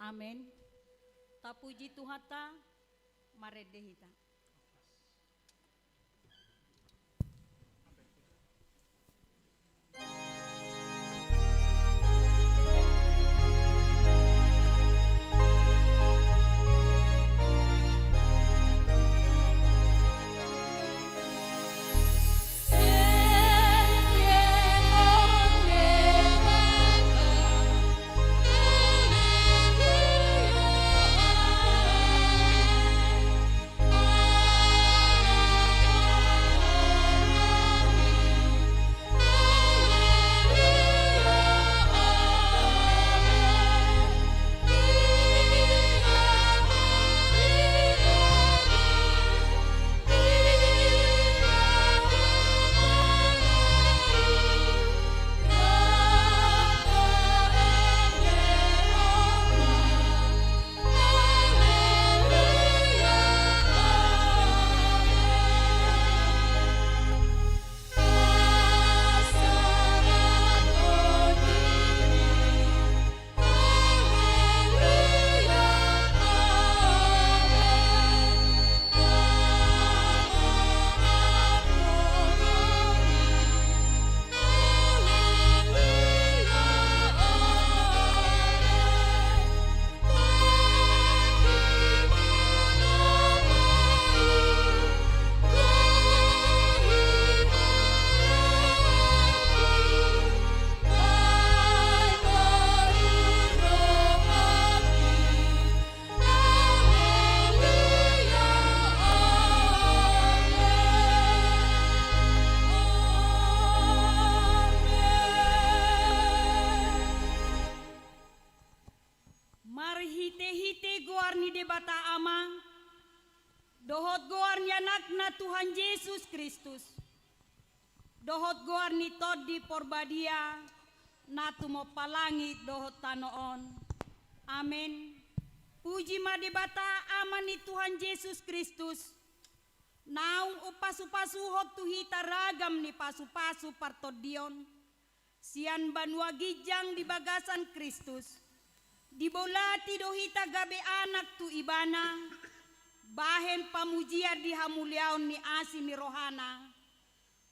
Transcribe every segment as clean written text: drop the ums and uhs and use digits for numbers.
Amin. Tapuji Tuhata maredehita. Oh Dohot goar ni anakna Tuhan Yesus Kristus. Dohot goar ni tod di porbadia na tumopalangit dohot tanoon. Amen. Puji madibata aman ni Tuhan Yesus Kristus. Naung upasu-pasuhot tuhita ragam ni pasu-pasu partodion. Sian banua gijang di bagasan Kristus. Dibolati dohita gabe anak tu ibana. Bahen pamujiar di hamuliaon ni asi ni rohana.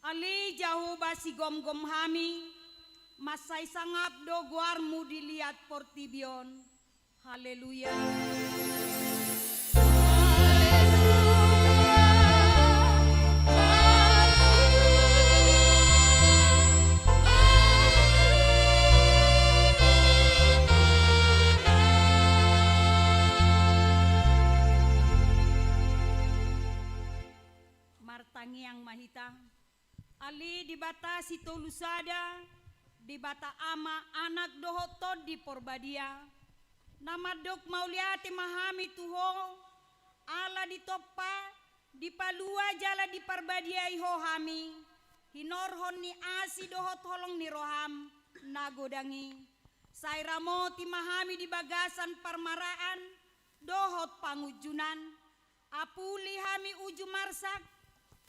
Ali Jahoba si gom-gom hami. Masai sangap do guarmu dilihat portibion. Haleluya. Martangi yang mahita. Ali dibatasi tolusada, dibata ama anak dohotod di porbadia. Nama dok mauliati mahami tuho, ala ditoppa, dipalua jala di parbadia iho hami. Hinorhon ni asi dohot holong ni roham, nagodangi. Sairamoti mahami di bagasan parmaraan, dohot pangujunan. Apuli hami uju marsak,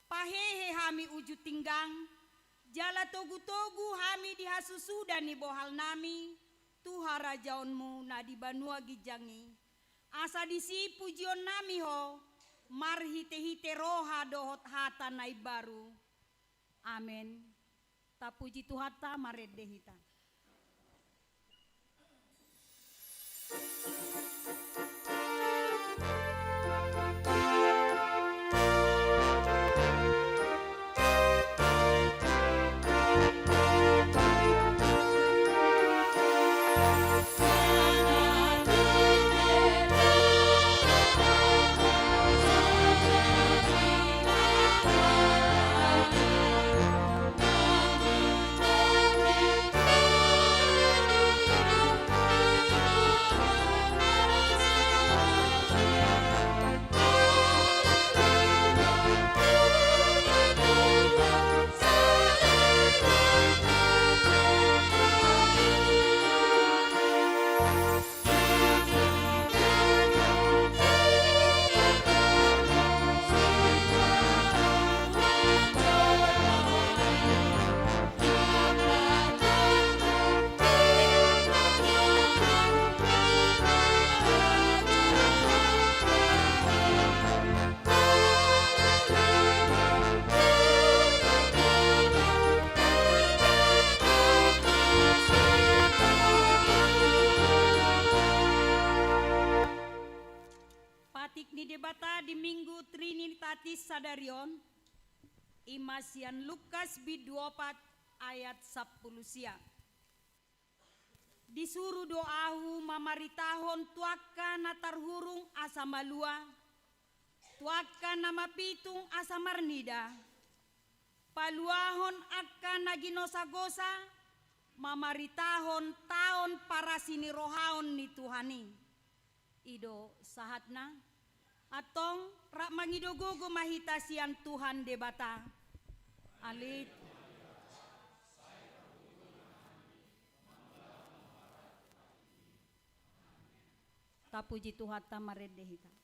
pahehe hami uju tinggang. Jala togu-togu hami dihasusuda ni bohal nami. Tuha rajaonmu na di banua gijangi. Asa disi pujion nami ho. Marhite-hite roha dohot hata nai baru. Amen. Ta puji Tuhata maredehita. Di Minggu Trinitatis Sadarion Imasian Lukas B24 ayat 10 siang. Disuruh doahu mamaritahon tuaka natar hurung asa malua, tuaka nama pitung asa marnida, paluahon akan naginosa-gosa, mamaritahon taon para sini rohaon ni Tuhani. Ido sahatna. Atong rak mangidogogo mahitasian Tuhan debata. Alit. Tapuji Tuhan tamaredehita.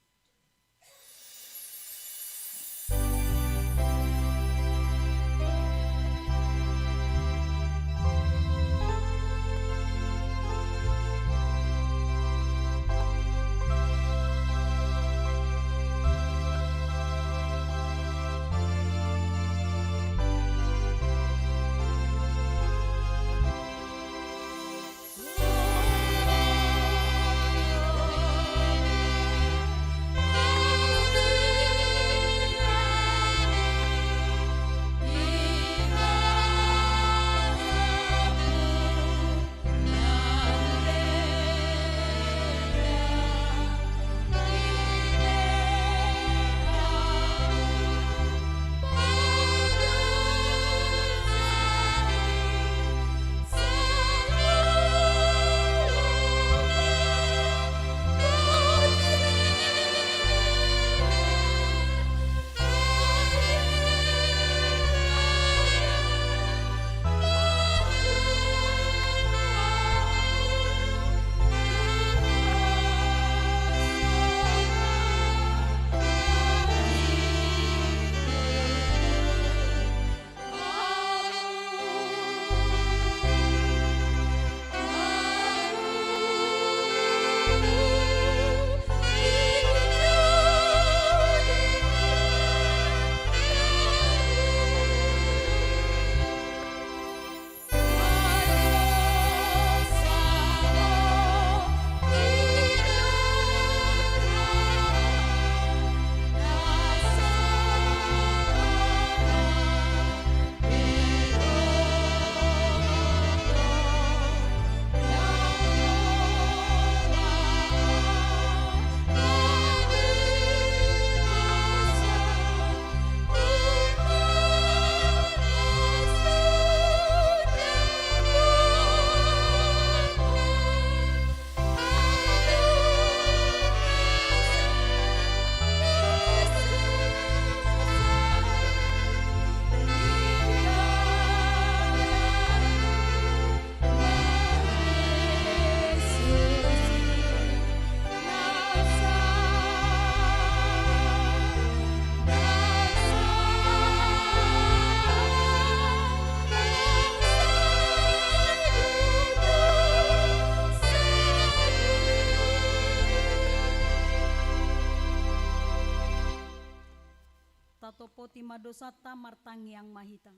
tatopo ti madosata martangiang mahita.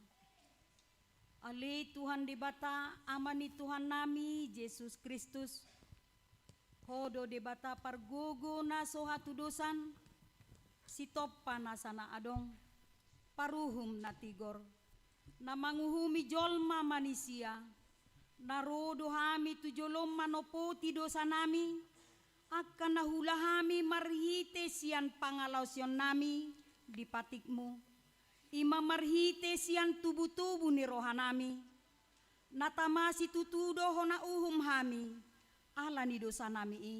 Ali Tuhan debata amani Tuhan nami Yesus Kristus. Hodo debata pargogo na sohatu dosan. Sitop panasana adong. Paruhum na tigor. Na manguhumi jolma manusia. Narodo hami tujolom manopo ti dosa nami. Akan nahulahami marhite sian pangalausion nami di patikmu. Ima marhite sian tubuh-tubuh ni rohanami. Natamasi tutudo hona uhum hami. Ala ni dosa nami i.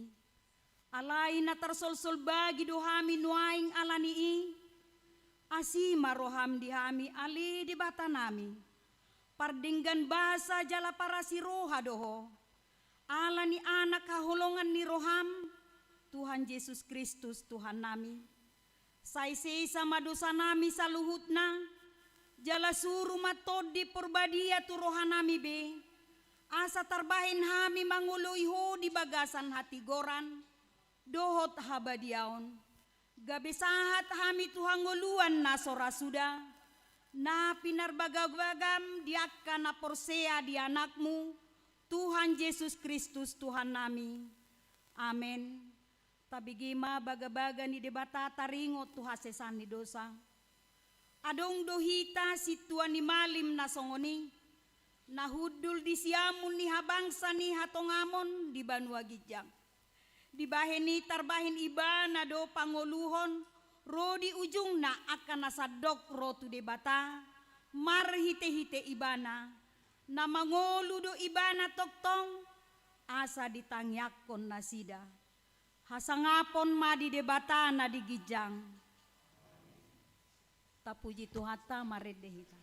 Alai na tarsol-sol bagi dohami nuaing ala ni i. Asima roham dihami ali di bata nami. Pardinggan bahasa jala para si roha doho. Ala ni anak kaholongan ni roham. Tuhan Yesus Kristus Tuhan nami. Saisei sama dosa nami saluhutna. Jala suru matod di porbadia tu rohanami be. Asa tarbahin hami manguluiho di bagasan hati goran. Dohot habadiaon. Gabe sahat hami Tuhan nguluan na sora suda. Na pinarbagagam diaka na porsea di anakmu. Tuhan Yesus Kristus Tuhan nami. Amen. Tabigima baga-baga ni debata taringot tu hasesan ni dosa. Adong dohita si tuan ni malim na songoni. Nahudul di siamun ni habangsa ni hatongamon di Banua Gijang. Dibaheni tarbahin iba na do pangoluhon. Rodi ujung na akan nasadok rotu debata. Marhite-hite ibana. Na mangolu do ibana toktong. Asa ditangyakon na sida. Hasangapon madi debata na di Gijang. Tapuji tuhata maredehita.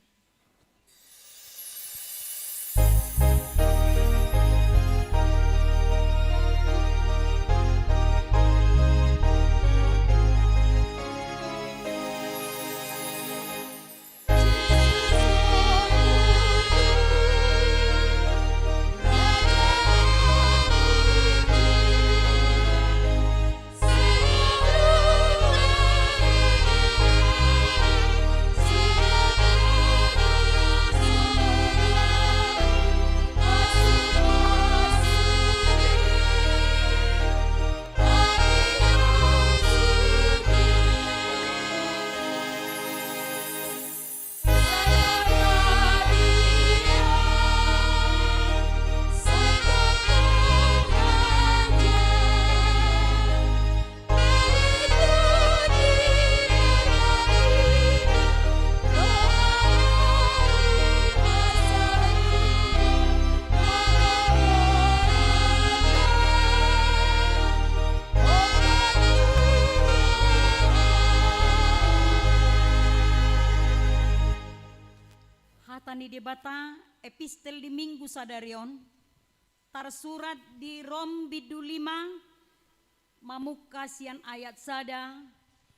Ni debata epistel di Minggu Sadarion tersurat di Rom bidu 5 mamukasian ayat sada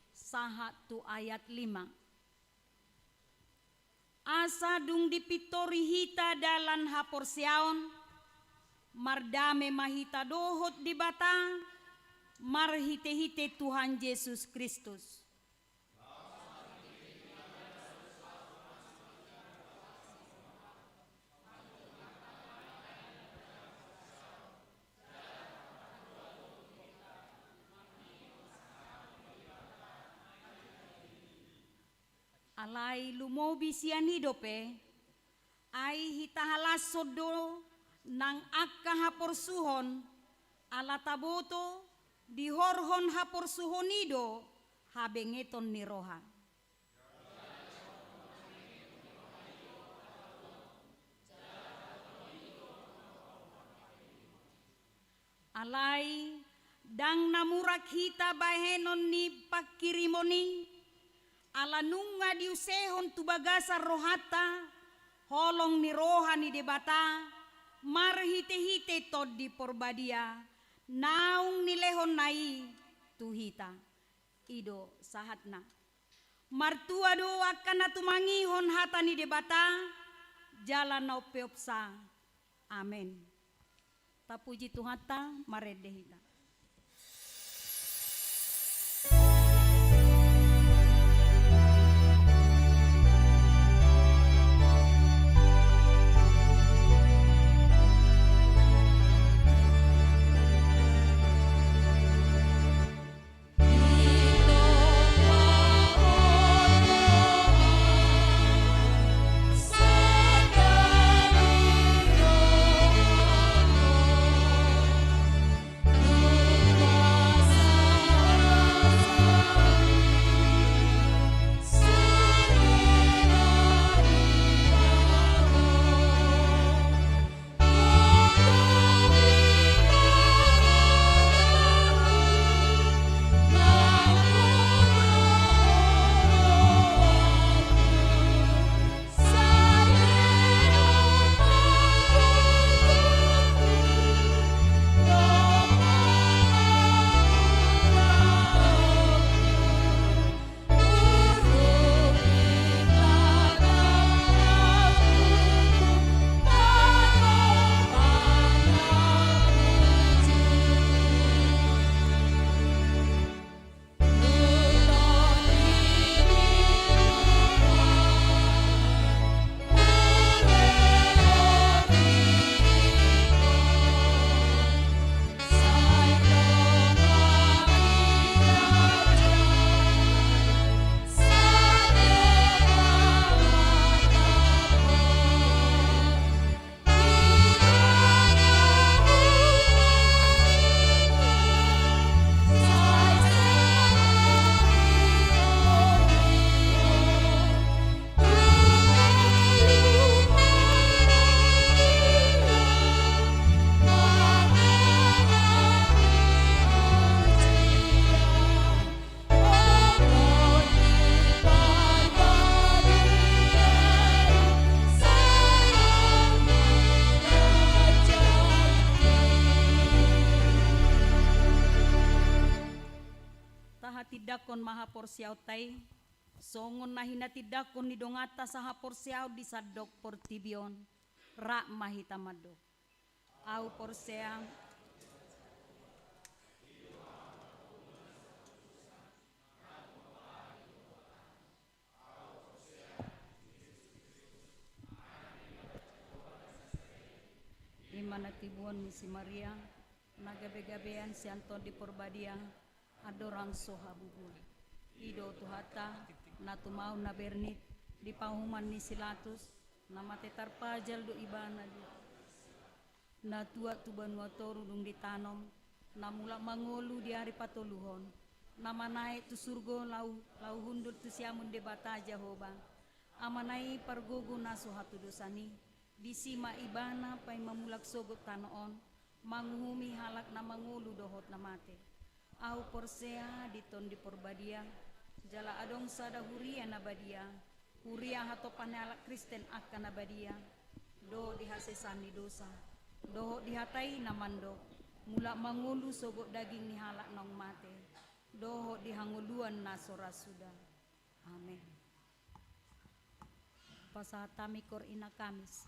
sahatu ayat 5. Asa dung dipitori hita dalan haporsiaon mardame mahita dohot di bata marhite-hite Tuhan Yesus Kristus. Alai lumobi sian hidope, ai hitahalas sodo nang akka haporsuhon, ala taboto dihorhon haporsuhonido habengeton ni roha. Alai dang namurak hita bahenon ni pakirimoni, ala nunga diusehon tu bagasa rohata, holong ni roha ni debata, marhite-hite tod di porbadia, naung nilehon nai tuhita, ido sahatna. Martua do akan natumangihon hata ni debata, jalan nau peopsa, amen. Tapuji tuhata maredehita. porsiaw tay, songon na hinatidakon ni dongata sa porsiaw di sadok portibion, ra mahitamadok. Aw porsiaw, imanatibuan ni si Maria, nagabe-gabean si Anton di Porbadia, adorang soha bubul. Ido tuhata, na tumaw na bernit, di pahuman ni Silatus, na matetar pajal do ibana di. Na tua tuban watoru dung ditanom, na mula mangolu di hari patuluhon, na manai tu surgo lau hundur tu siamun de bata Jehovah, amanai pargogo na sohatu dosani, di sima ibana pay mamulak sogot tanoon, manguhumi halak na mangulu dohot na mate. Au porsea diton di Porbadia, jala adong sada huria na badia, huria hato panalak Kristen akan na badia, do dihasesani dosa, do dihatai na mando, mula mangulu sogot daging ni halak nong mate, do dihanguluan na sorasuda. Amin. Pasatami kor ina Kamis.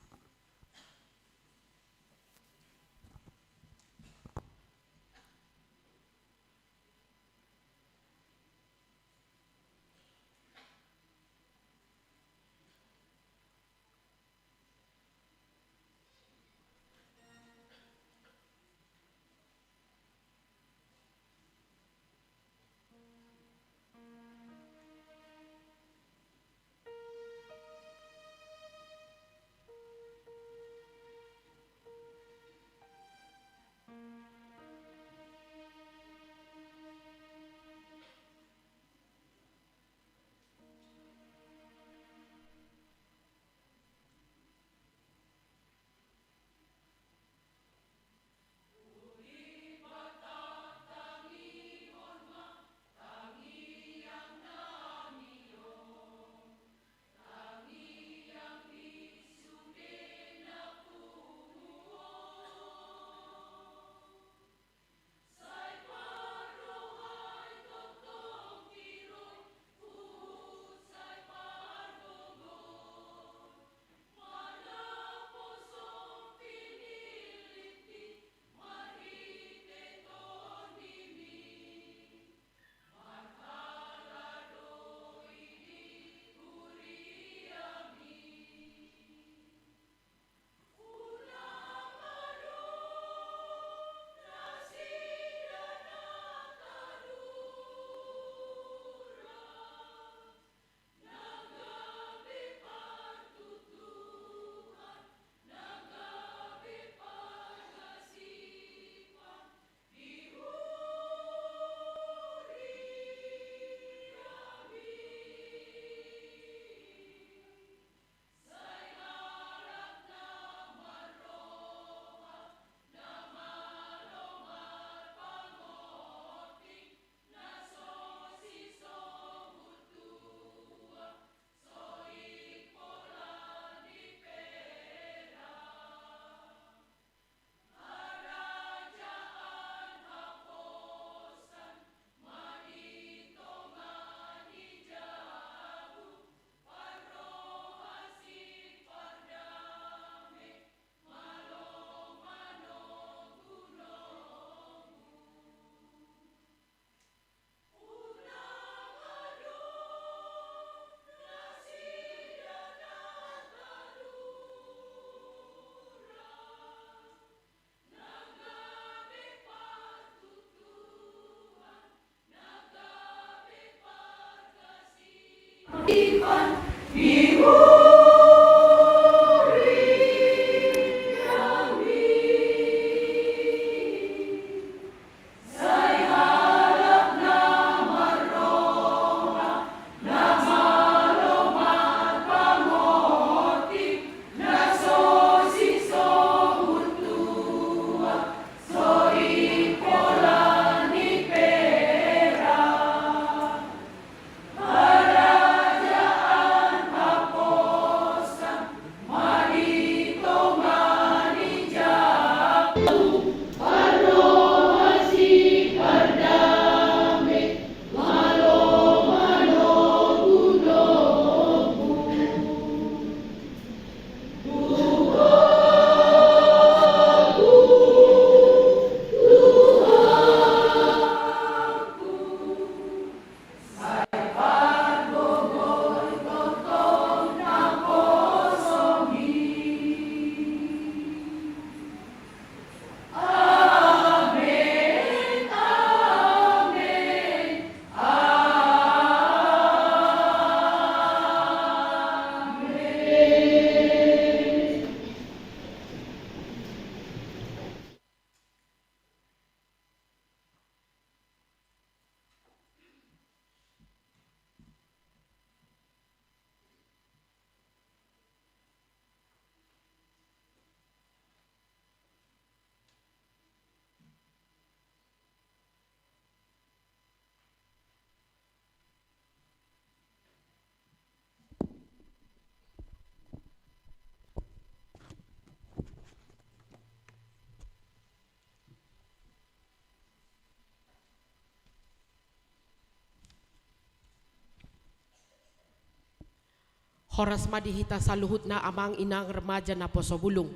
Horas madihita saluhut na amang inang remaja na posobulung.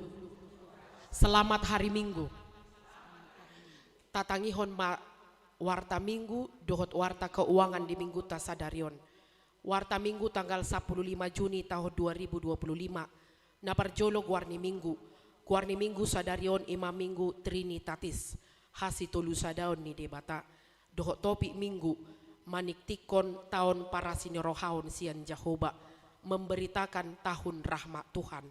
Selamat hari Minggu. Tatangihon warta Minggu dohot warta keuangan di Minggu tasadarion. Warta Minggu tanggal 15 Juni tahun 2025. Naparjolog warni Minggu. Warni Minggu sadarion imam Minggu Trinitatis. Hasitolu sadaon ni debata. Dohot topik Minggu maniktikon tahun para sinorohaon sian Jehovah. Memberitakan tahun rahmat Tuhan.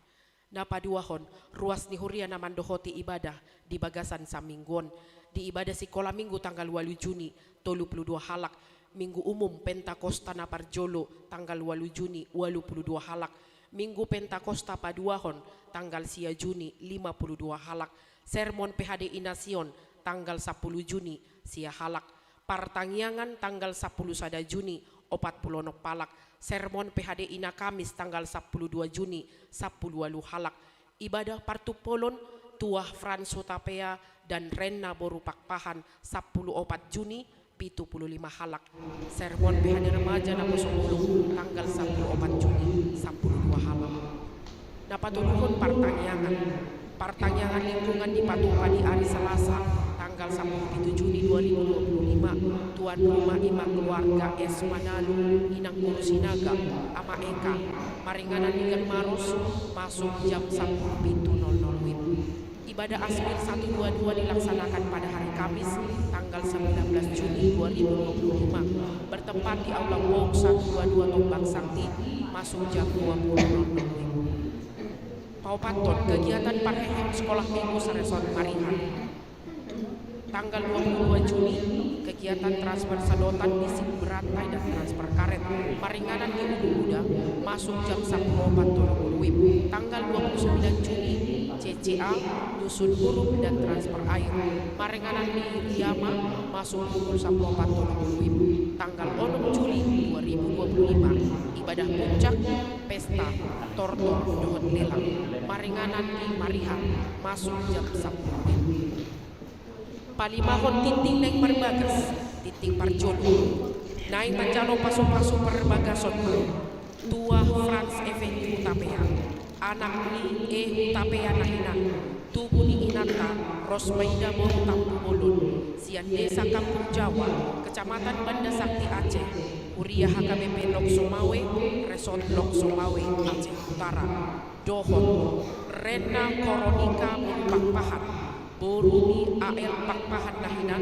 Napaduahon ruas nihuria naman dohoti ibadah di bagasan samingguon. Di ibadah sekolah Minggu tanggal 8 Juni 32 halak. Minggu umum Pentakosta Naparjolo tanggal 8 Juni 82 halak. Minggu Pentakosta Paduahon tanggal 10 Juni 52 halak. Sermon PHDI Nasion tanggal 10 Juni sia halak. Partangiangan tanggal 10 Juni 40 palak. Sermon PHDI na Kamis tanggal 12 Juni 10 halak. Ibadah partupolon Tuah Franso Tapea dan Rena Boru Pakpahan 14 Juni 75 halak. Sermon PHD Remaja na Posongulung tanggal 14 Juni 12 halak. Napatuluhon Partangiangan lingkungan di Patupa di hari Selasa tanggal 17 Juni 2025. Tuan rumah imam keluarga S. Manalu Inang Guru Sinaga Ama Eka Maringanan Ligan Maros masuk jam 10.00 WIB. Ibadah Asmir 122 dilaksanakan pada hari Kamis tanggal 19 Juni 2025 bertempat di Aula Pok 122 Tombak Sakti masuk jam 20.00 WIB. Paupaton kegiatan Parhehem Sekolah Minggu Saresot Marihan tanggal 22 Juni kegiatan transfer sedotan bisik berantai dan transfer karet Maringanan di Uda masuk jam 10.40 WIB. Tanggal 29 Juni CCA nyusun huruf dan transfer air Maringanan di Riyama masuk pukul 10.40 WIB. Tanggal 6 Juli 2025 ibadah puncak pesta tortor dohot lelang Maringanan di Marihan masuk jam 10 WIB. Palimahon titing neng perbagas titing parjono naing mencalo pasu-pasu perbagason Tua Franz Effendi Utapea anak ni Utapea nahina tubuh ni Inata Rosmaida Boru Tampu Bolon sian desa Kampung Jawa Kecamatan Banda Sakti Aceh Uriah HKBP Lok Somawe Resort Lok Somawe Aceh Utara Dohon Rena Koronika Boru Pakpahan Boruni AL Pakpahan Nahina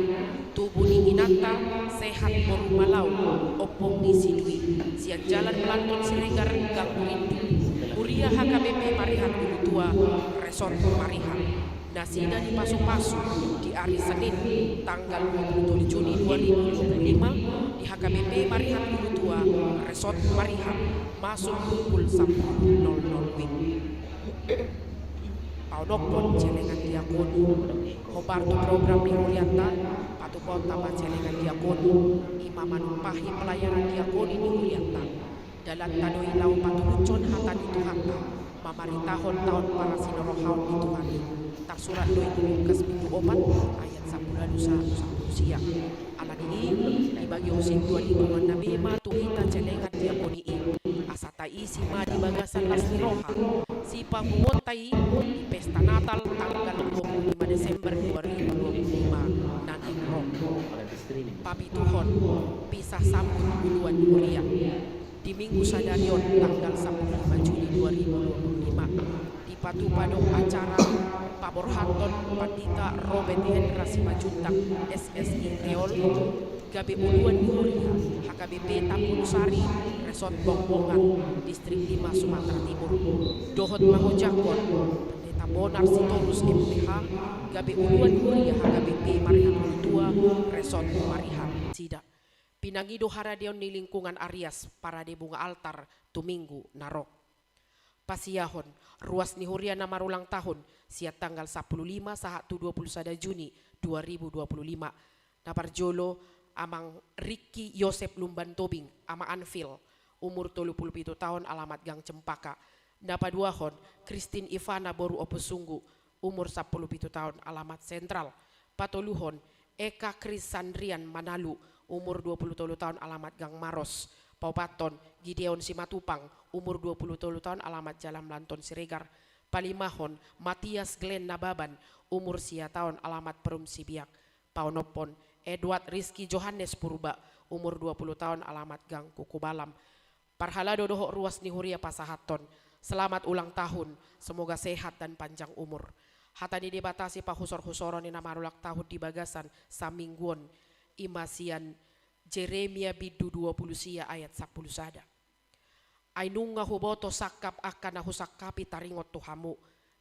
Tubuni Inata Sehat Boru Malau Opong ni Sidui sian jalan Melanton Siregar Gang Rindu Uriah HKBP Marihan Tua Resort Marihan Nasida di Pasu-Pasu di hari Senin tanggal 27 Juni 2025 di HKBP Marihan Tua Resort Marihan masuk pukul 10.00 WIB. Paudokpon celengan diakoni Hobartu program Nihulianta Patupon tambah celengan diakoni Imaman pahi pelayanan diakoni Nihulianta Dalam tadoi lau patulucon hatan itu hata Mamari tahun-tahun para sinorohaun itu hani Tak surat doi dilukas pintu opat Ayat 10 lusa siang Alat ini dibagi usin dua lingkungan Nabi Ma tuhita celengan diakoni Asata isi ma di bagasan lasni roha Sipa bumontai di pesta Natal tanggal 25 Desember 2025 nanti roh Papi Tuhon pisah sambut duluan mulia di Minggu Sadarion tanggal 15 Juni 2025 di Patupadong acara Pabor Hanton Pandita Robert Hendra Simajuntang SSI Reol Gabe Uluan Muria HKBP Tampung Sari Resort Bongbongan Distrik 5 Sumatera Timur Dohot Mangojakon Pendeta Bonar Sitorus MPH Gabe Uluan Muria HKBP Marihan Tua Resort Marihan Sida Pinangido Haradion di lingkungan Arias Parade bunga altar Tuminggu Narok Pasiyahon ruas nihuria nama ulang tahun siat tanggal 15 saat 21 Juni 2025 Naparjolo Amang Ricky Yosep Lumban Tobing Ama Anfil umur 37 tahun alamat Gang Cempaka Napaduahon Christine Ivana Boru Opesunggu umur 17 tahun alamat Sentral Patoluhon Eka Krisandrian Manalu umur 20 tahun alamat Gang Maros Paupaton Gideon Simatupang umur 23 tahun alamat Jalan Lanton Siregar. Palimahon Matias Glenn Nababan umur sia tahun alamat Perum Sibiak. Paunopon Edward Rizky Johannes Purba umur 20 tahun alamat Gang Kukubalam. Parhalado doho ruas nihuria pasahaton. Selamat ulang tahun, semoga sehat dan panjang umur. Hatani dibatasi pahusor-husoron ni namarulak tahun di Bagasan Samingguon Imasian Jeremia bidu 20 sia ayat 10 sada. Ainunga huboto sakap akan nahu sakapi taringot tuhamu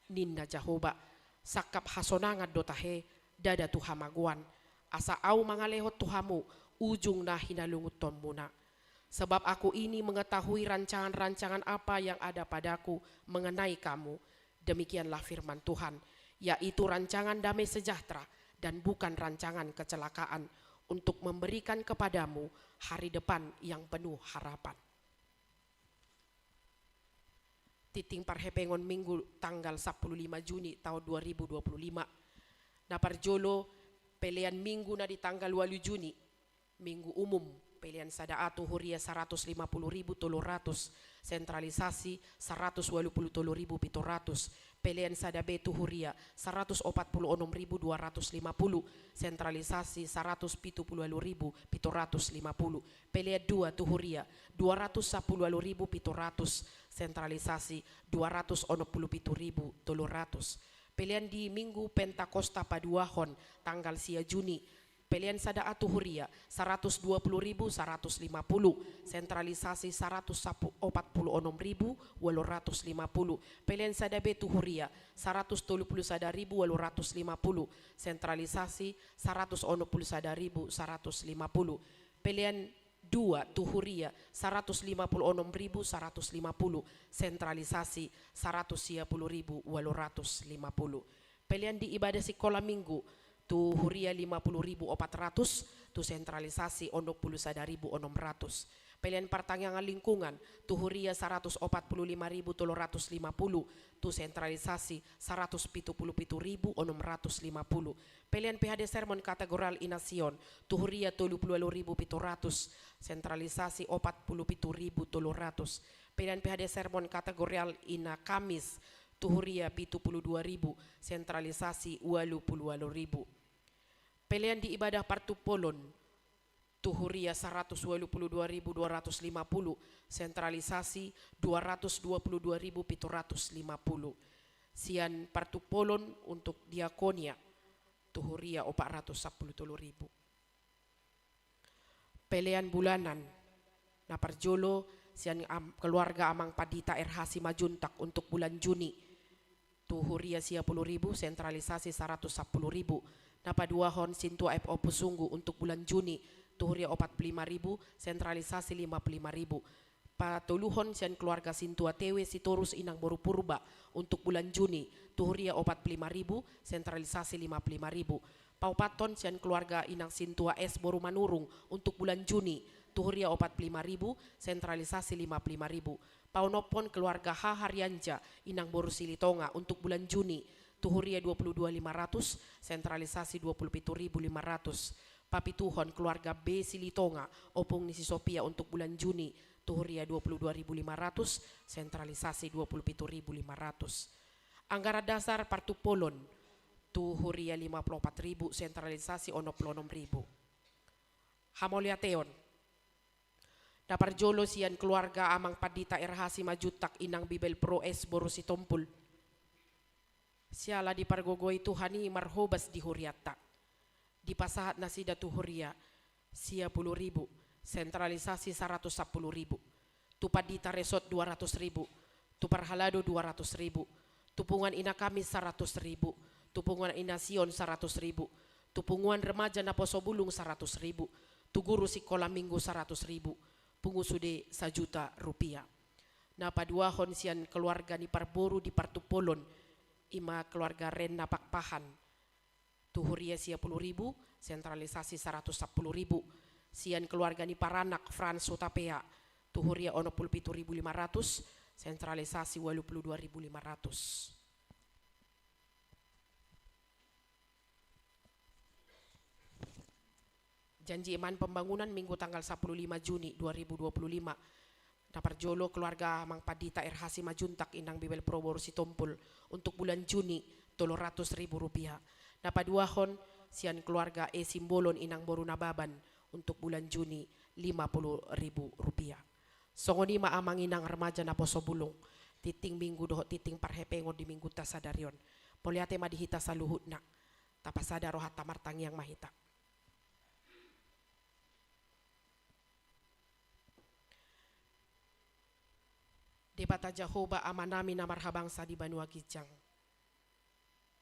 ninna Jahoba sakap hasonangan dotahe dada tuhamaguan asa au mangalehot tuhamu ujung nah hinalungut tombuna. Sebab aku ini mengetahui rancangan-rancangan apa yang ada padaku mengenai kamu. Demikianlah firman Tuhan, yaitu rancangan damai sejahtera dan bukan rancangan kecelakaan, untuk memberikan kepadamu hari depan yang penuh harapan. Titing parhepengon minggu tanggal 15 Juni tahun 2025. Naparjolo pelian minggu na di tanggal 8 Juni, minggu umum. Pilihan sada atu huria 150.300, sentralisasi 183.700, pilihan sada betu huria 146.250, sentralisasi 172.750, pilihan dua tu huria 210.700, sentralisasi 267.700, pilihan di minggu Pentakosta Paduahon tanggal sia Juni. Pilihan sada atu huria 120.150, sentralisasi 146.850, pilihan sada betu huria 131.850, sentralisasi 161.150, pilihan dua tu huria 156.150, sentralisasi 110.850, pilihan di ibadah sekolah minggu tu huria 50.400, tu sentralisasi 61.600. Pilihan pertanyaan lingkungan tu huria 145.350, tu sentralisasi 177.650. Pilihan PHD sermon kategorial inasion tu huria 32.700, sentralisasi 47.700. Pilihan PHD sermon kategorial ina Kamis tu huria 72.000, sentralisasi 88.000. Pilihan di ibadah Partu Polon tu huria 122.250, sentralisasi 222.750. Sian Partu Polon untuk diakonia tu huria 410.000. Pilihan bulanan naparjolo sian keluarga Amang Padita RH Simajuntak untuk bulan Juni tu huria 10.000, sentralisasi 110.000. Napaduahon Sintua FO Pusunggu untuk bulan Juni tu huria 45.000, sentralisasi 55.000. Patuluhon sian keluarga Sintua Tewe Sitorus Inang Boru Purba untuk bulan Juni tu huria 45.000, sentralisasi 55.000. Paupaton sian keluarga Inang Sintua S Boru Manurung untuk bulan Juni tu huria 45.000, sentralisasi 55.000. Paunopon keluarga H Haryanja Inang Boru Silitonga untuk bulan Juni tu huria 22.500, sentralisasi 27.500. Papituhon keluarga B Silitonga Opung Nisi Sopia untuk bulan Juni tu huria 22.500, sentralisasi 27.500. Anggaran dasar Partu Polon tu huria 54.000, sentralisasi 66.000. Hamoliateon Daparjolo sian keluarga Amang Padita RH Simajutak Inang Bibel Pro S Borusi Tompul. Siala di pargogoi Tuhani marhobas di huriatak. Di pasahat nasida tu huria 10.000, sentralisasi 110.000. Tu Padita Resort 200.000, tu Parhalado 200.000, tu Punguan Ina Kamis 100.000, tu Punguan Ina Sion 100.000, tu Punguan Remaja Naposo Bulung 100.000, tu Guru Sekolah Minggu 100.000, pungusude Rp1 juta. Napaduahon sian keluarga ni Parboru di Partu Polon ima keluarga Ren Napakpahan tu huria 10.000, sentralisasi 110.000. Sian keluarga ni Paranak Frans Sotapea tu huria 67.500, sentralisasi 82.500. Janji iman pembangunan Minggu tanggal 15 Juni 2025. Naparjolo keluarga Mang Padita Erhasi Majuntak Inang Bibel Probor Situmpul untuk bulan Juni 300.000 rupiah. Napaduahon sian keluarga Simbolon Inang Boru Nababan untuk bulan Juni 50.000 rupiah. Songoni maamang inang remaja na posobulong titing minggu doho titing parhepengon di minggu tasadarion. Poliate madihita sa luhut na tapasada rohat tamartang yang mahita. Debata Jehovah amanami na marhabangsa di Banua Kijang.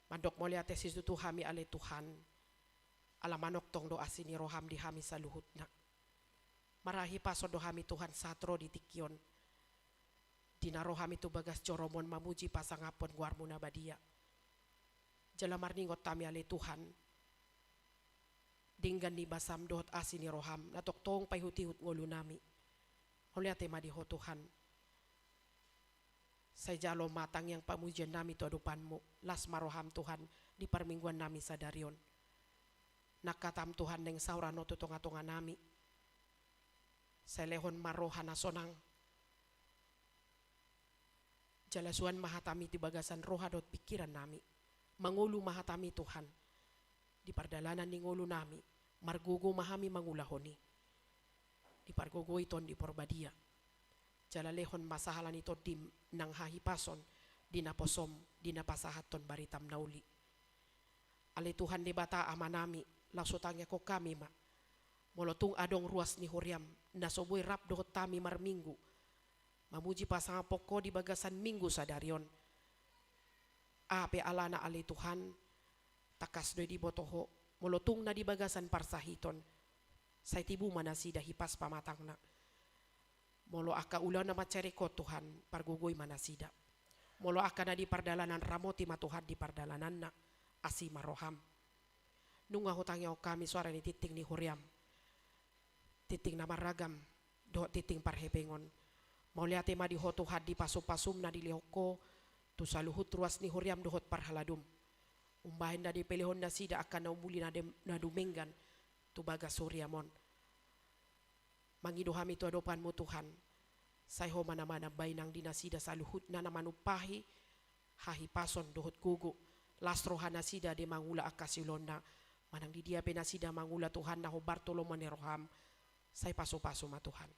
Mandok moliate sisutu hami ale Tuhan. Alamanok tong doa sini roham di hami sa luhut na. Marahi paso dohami Tuhan satro di tikyon. Dinarohami tu bagas coromon mamuji pasangapon guarmuna badia. Jalamar ningot tami ale Tuhan. Dinggan ni basam dohot asini roham. Natok tong payhutihut ngolu nami. Oliate madiho Tuhan. Saya jalo matang yang pamujian nami tu adupanmu. Las maroham Tuhan di permingguan nami sadarion. Nakatam Tuhan neng saurano tutonga-tonga nami. Selehon marohana sonang. Jalasuan mahatami di bagasan rohadot pikiran nami. Mangulu mahatami Tuhan. Di pardalanan ni ngulu nami. Margugo mahami mangulahoni. Di pargogo iton di porbadia. Jalalehon masahalan ito dim nang hahipason. Di naposom, di napasahaton baritam nauli. Ale Tuhan di bata amanami. Lasutangnya ko kami ma. Molotung adong ruas ni Huriam. Nasoboy rap dohot tami marminggu. Mamuji pasang poko di bagasan minggu sadarion. Ape alana ale Tuhan. Takas doy di botoho. Molotung na di bagasan parsahiton. Say tibu manasida hipas pamatang na. Molo aka ulan na macereko Tuhan. Pargugoy manasida. Molo aka na di pardalanan ramoti matuhan di pardalanan na. Asi maroham. Nunga hutangnya kami suara ni titing ni Huriam. Titing na maragam. Doh titing parhepengon. Mauliate ma di hotuhad di pasum-pasum na di lihoko. Tu saluhut ruas ni Huriam dohot parhaladum. Umbahin na di pelihon na sida akan na umuli na dumenggan. Tu bagas Huriamon. Mangidohami tu adopanmu Tuhan. Sayho mana-mana bainang dinasida saluhut na namanupahi. Hahipason dohot gugu. Lasrohan na sida de mangula akasilona. Manang di dia penasida mangula Tuhan na ho Bartolomone roham. Say paso-paso ma Tuhan.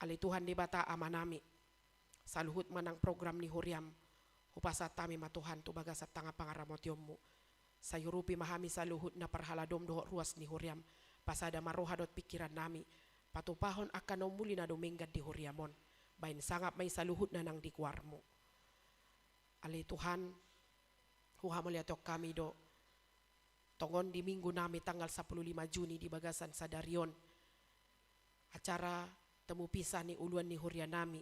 Ali Tuhan di bata amanami. Saluhut manang program ni Huriam. Hupasat tami ma Tuhan tu bagasat tanga pangaramotyomu. Sayurupi mahami saluhut na parhaladom doho ruas ni Huriam. Pasada marohadot pikiran nami. Patupahon akan umuli na duminggat di Huriamon. Bain sangap may saluhut na nang dikuarmo. Ali Tuhan. Huha meliatok kami do. Tongon di minggu nami tanggal 15 Juni di bagasan sadarion. Acara temu pisah ni uluan ni Huria nami.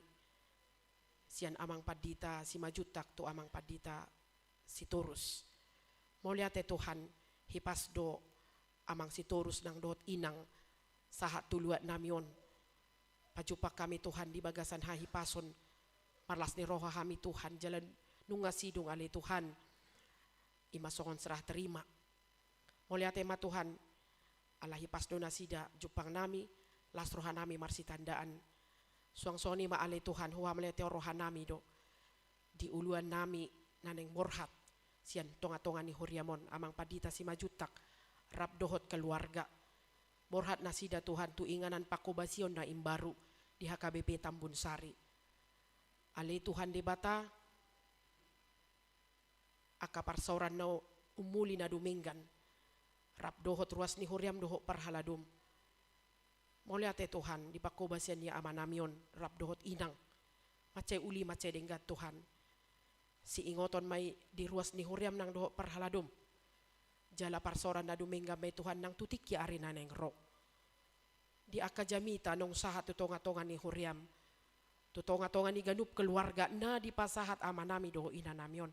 Sian amang Padita si Majutak tu amang Padita si Torus. Moliate Tuhan hipas do amang si Torus nang dohot inang sahat tuluat namion. Pajupak kami Tuhan di bagasan hahipason. Marlas ni roha kami Tuhan jalan nunga sidung ale Tuhan. Imasongon serah terima. Moliate ma Tuhan. Allah hipas do nasida jupang nami. Las roha nami marsi tandaan. Suang-soni ma ale Tuhan. Huwa meliate roha nami do. Di uluan nami naneng borhat. Sian tonga-tonga ni Huriamon. Amang Padita si Majutak. Rap dohot keluarga. Borhat nasida Tuhan tu inganan pakobasion na imbaru. Di HKBP Tambun Sari. Ale Tuhan di bata. Akapar sauran na umuli na duminggan. Rap dohot ruas ni Huriam dohot parhaladum. Moliate Tuhan di pakobasian niya amanamion. Rap dohot inang. Macay uli macay denggat Tuhan. Si ingoton may di ruas ni Huriam nang dohot parhaladum. Jala parsoran na duminggan may Tuhan nang tutikya arina neng ro. Di akajamita nung sahat tutonga-tonga ni Huriam. Tutonga-tonga ni ganup keluarga na di pasahat amanami doho inanamion.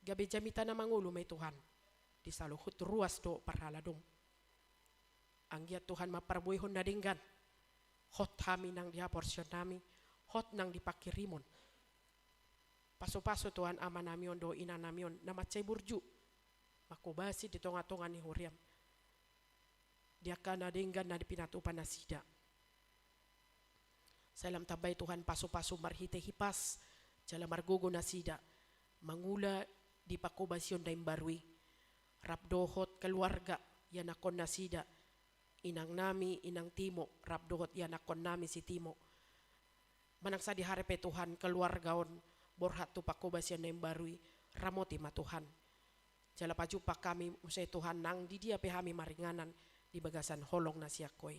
Gabi jamita na mangulo may Tuhan. Di saluhut ruas do parhaladum. Anggiat Tuhan maparbuihon na dinggan. Hot hami nang dihaporsyon nami. Hot nang dipakirimon. Paso-paso Tuhan amanamion do inanamion. Na macay burju. Makubasi di tonga-tonga ni Huriam. dia kana denggan na dipinatupan na sida. Salam tabay Tuhan paso-paso marhite hipas, jala margogo na sida, mangula di pakobasyon da imbarwi, rapdohot keluarga yanakon na sida, inang nami, inang Timo, rapdohot yanakon nami si Timo. Manangsa di harepe Tuhan keluargaon, borhat tu pakobasyon da imbarwi, ramoti ma Tuhan. Jala pajupa kami usai Tuhan nang di dia pehami maringanan di bagasan holong na siakoy.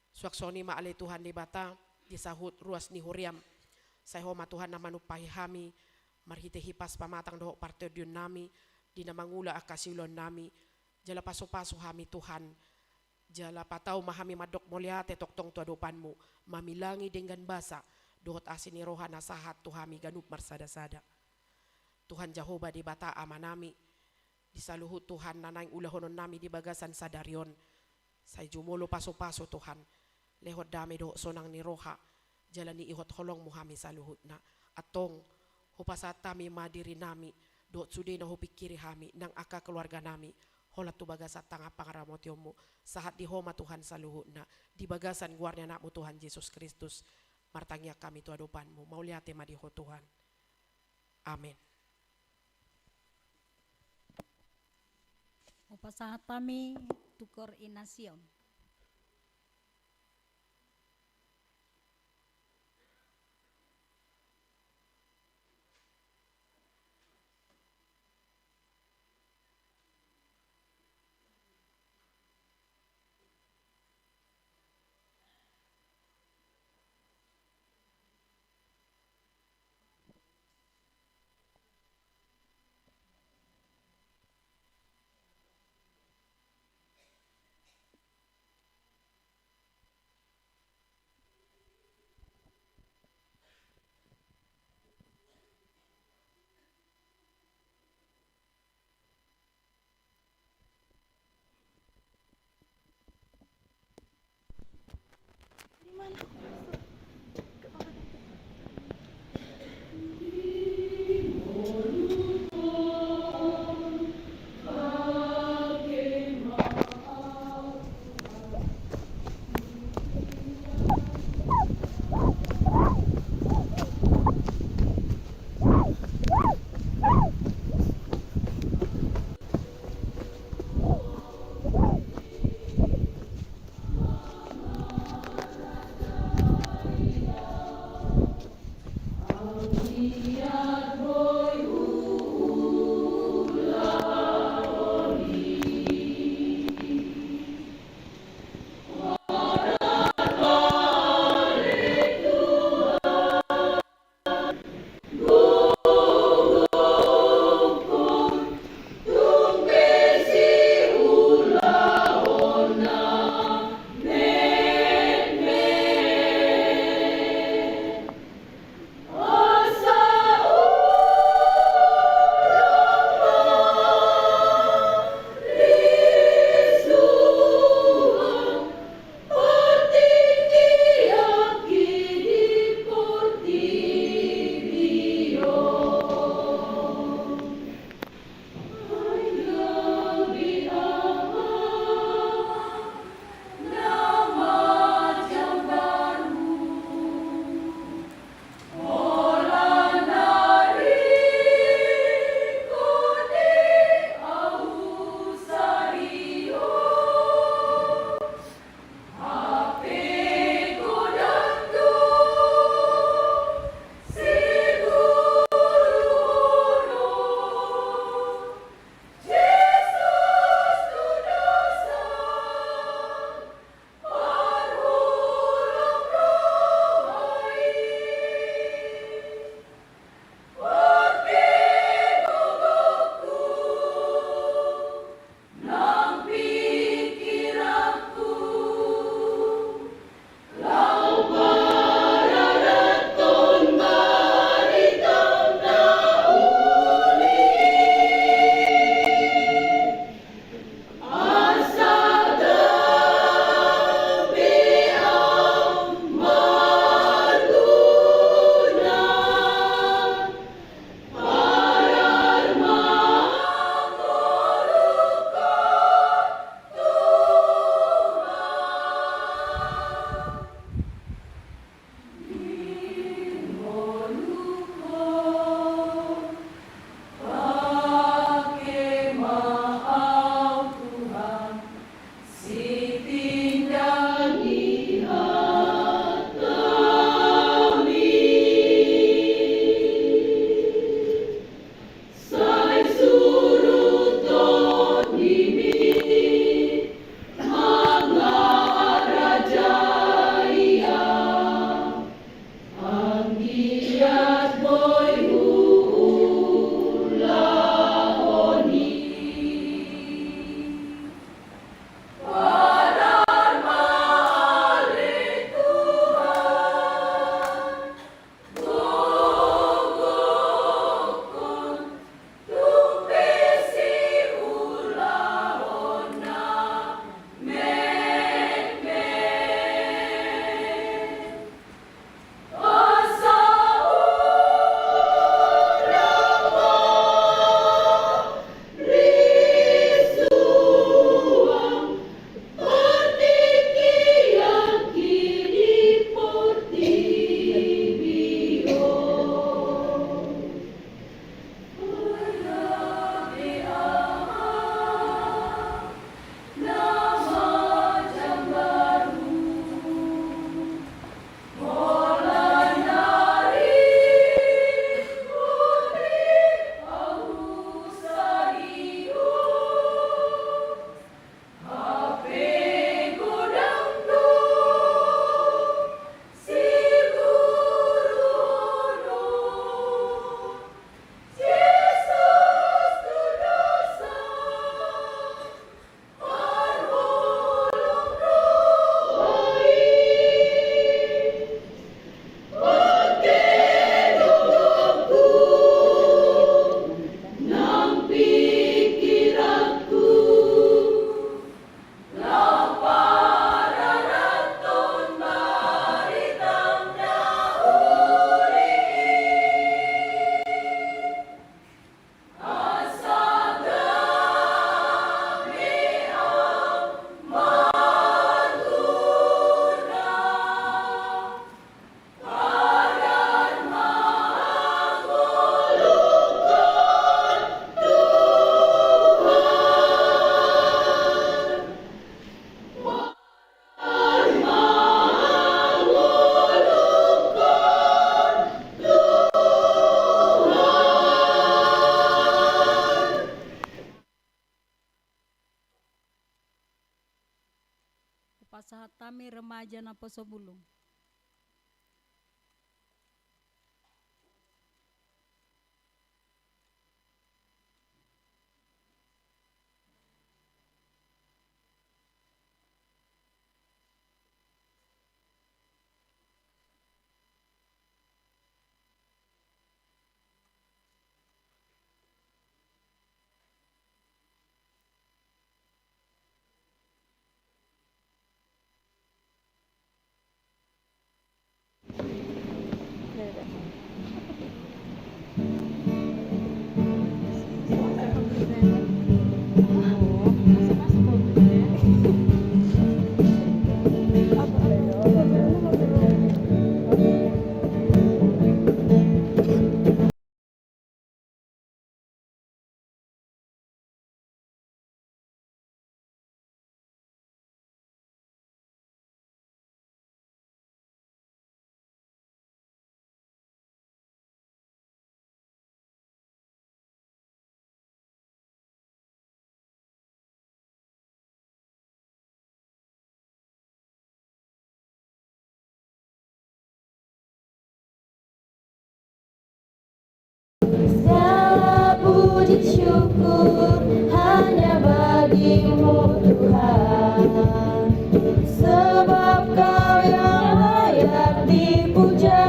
Suaksoni maale Tuhan di bata disahut ruas ni huriam. Saya homa Tuhan na manupahi hami marhite hipas pamatang doho partedion nami dina mangula akasilon nami. Jala paso-paso hami Tuhan. Jala patau mahami madok moliate toktong tuadopanmu mamilangi dengan basa dohot asini rohana sahat tuhami ganup marsada-sada. Tuhan Jehovah di bata amanami disaluhut Tuhan nanang ulahonon nami di bagasan sadarion. Saya jumolo paso-paso Tuhan. Lehot dami doho sonang ni roha jalani ihot holong muhami saluhut na atong hupasatami madiri nami dohot sude na hupikiri hami nang aka keluarga nami holat tu bagasat tanga pangaramotiomu sahat di homa Tuhan saluhut na di bagasan guarnya nakmu Tuhan Yesus Kristus martangya kami tu adopanmu mauliate madiho Tuhan. Amin. Upasahat kami tukor inasyon. dan apa sebelum. Segala puji syukur hanya bagimu Tuhan, sebab Kau yang layak dipuja.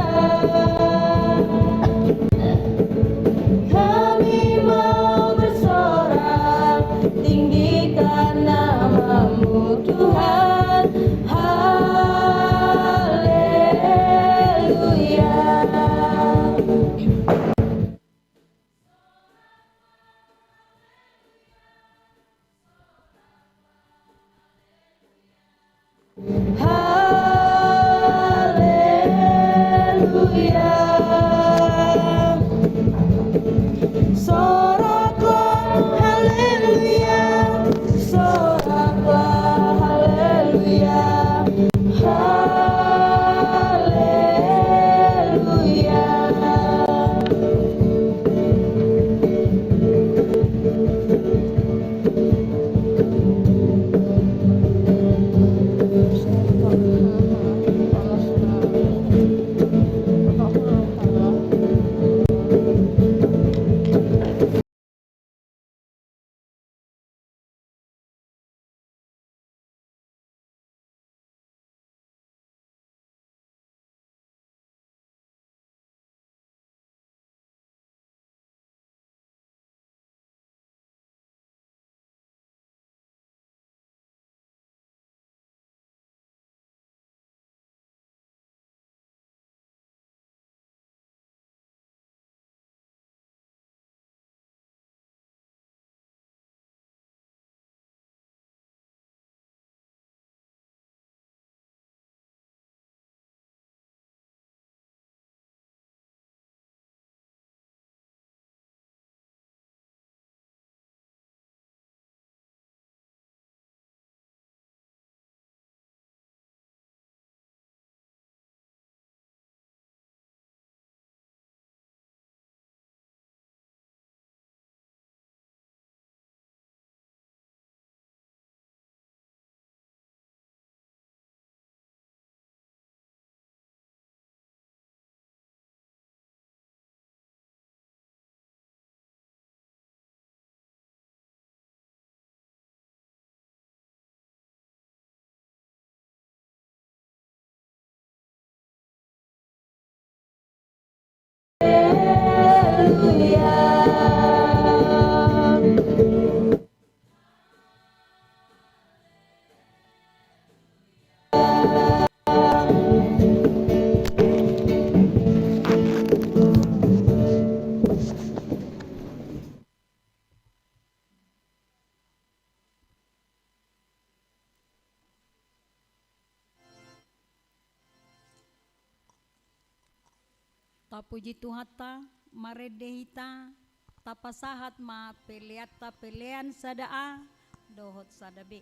Kami mau bersorak, tinggikan namamu Tuhan. Haleluya. Haleluya. Soraklah haleluya, soraklah haleluya, haleluya. Ta puji Tuhan ta maredehita ta pasahat ma peleat ta pelean sadaa dohot sadabe.